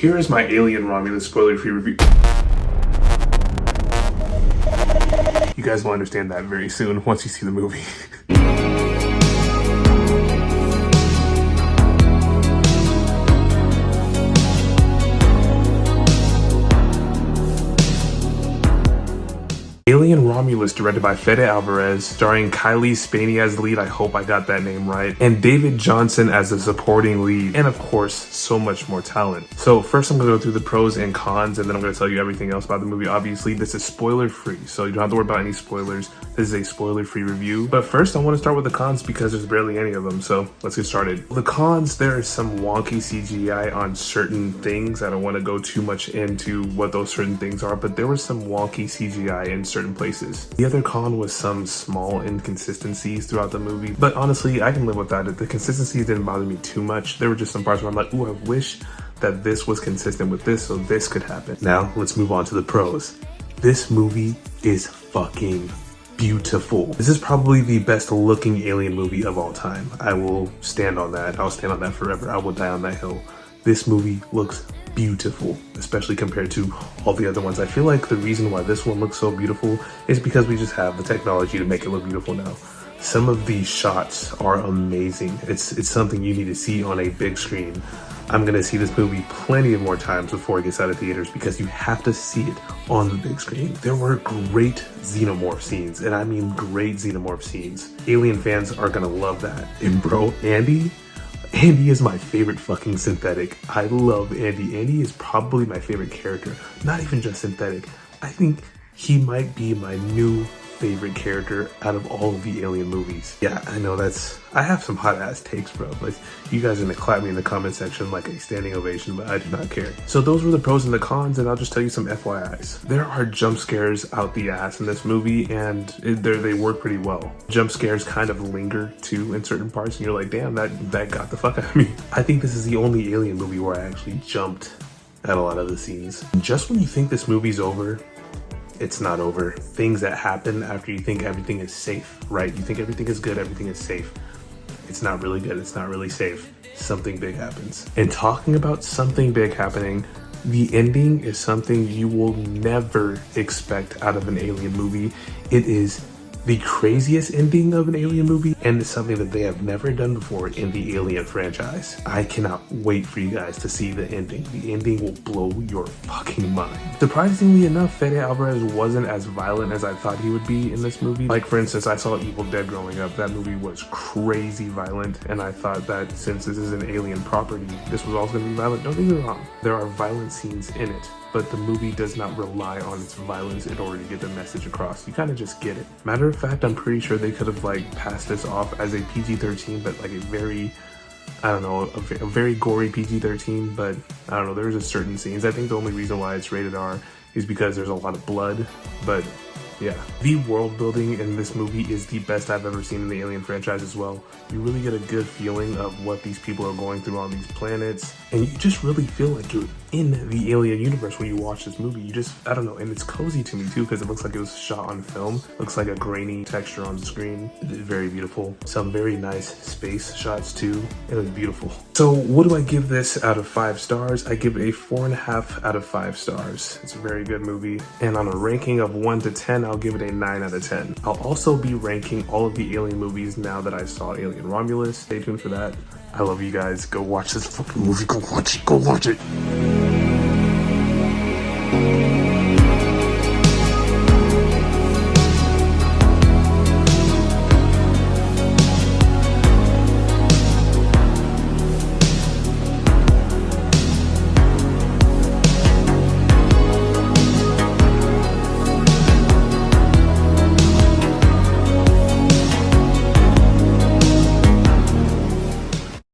Here is my Alienromulus spoiler-free review. You guys will understand that very soon once you see the movie. Alienromulus, directed by Fede Alvarez, starring Kylie Spaney as the lead, I hope I got that name right, and David Johnson as the supporting lead, and of course, so much more talent. So first I'm going to go through the pros and cons, and then I'm going to tell you everything else about the movie. Obviously, this is spoiler-free, so you don't have to worry about any spoilers. This is a spoiler-free review. But first, I want to start with the cons because there's barely any of them, so let's get started. The cons, there is some wonky CGI on certain things. I don't want to go too much into what those certain things are, but there was some wonky CGI in certain places. The other con was some small inconsistencies throughout the movie, but honestly, I can live with that. The consistencies didn't bother me too much. There were just some parts where I'm like, ooh, I wish that this was consistent with this so this could happen. Now, let's move on to the pros. This movie is fucking beautiful. This is probably the best looking alien movie of all time. I will stand on that. I'll stand on that forever. I will die on that hill. This movie looks beautiful, especially compared to all the other ones. I feel like the reason why this one looks so beautiful is because we just have the technology to make it look beautiful now. Some of these shots are amazing. It's something you need to see on a big screen. I'm gonna see this movie plenty of more times before it gets out of theaters because you have to see it on the big screen. There were great Xenomorph scenes, and I mean great Xenomorph scenes. Alien fans are gonna love that. And bro, Andy is my favorite fucking synthetic. I love Andy. Andy is probably my favorite character. Not even just synthetic. I think he might be my new favorite character out of all of the Alien movies. Yeah, I know I have some hot ass takes, bro, but you guys are gonna clap me in the comment section like a standing ovation, but I do not care. So those were the pros and the cons, and I'll just tell you some FYIs. There are jump scares out the ass in this movie, and they work pretty well. Jump scares kind of linger too in certain parts, and you're like, damn, that got the fuck out of me. I think this is the only Alien movie where I actually jumped at a lot of the scenes. Just when you think this movie's over, it's not over. Things that happen after you think everything is safe, right? You think everything is good, everything is safe. It's not really good, it's not really safe. Something big happens. And talking about something big happening, the ending is something you will never expect out of an Alien movie. It is the craziest ending of an Alien movie, and it's something that they have never done before in the Alien franchise. I cannot wait for you guys to see the ending. The ending will blow your fucking mind. Surprisingly enough, Fede Alvarez wasn't as violent as I thought he would be in this movie. Like, for instance, I saw Evil Dead growing up. That movie was crazy violent, and I thought that since this is an Alien property, this was also gonna be violent. Don't get me wrong, there are violent scenes in it, but the movie does not rely on its violence in order to get the message across. You kind of just get it. Matter of fact, I'm pretty sure they could have like passed this off as a PG-13, but like a very, I don't know, a very gory PG-13, but I don't know, there's just certain scenes. I think the only reason why it's rated R is because there's a lot of blood, but yeah. The world building in this movie is the best I've ever seen in the Alien franchise as well. You really get a good feeling of what these people are going through on these planets, and you just really feel like you're in the Alien universe when you watch this movie. You just, I don't know, and it's cozy to me too because it looks like it was shot on film. Looks like a grainy texture on the screen. It's very beautiful. Some very nice space shots too. It was beautiful. So what do I give this out of 5 stars? I give it a 4.5 out of 5 stars. It's a very good movie. And on a ranking of 1 to 10, I'll give it a 9 out of 10. I'll also be ranking all of the Alien movies now that I saw Alienromulus. Stay tuned for that. I love you guys. Go watch this fucking movie. Go watch it. Go watch it.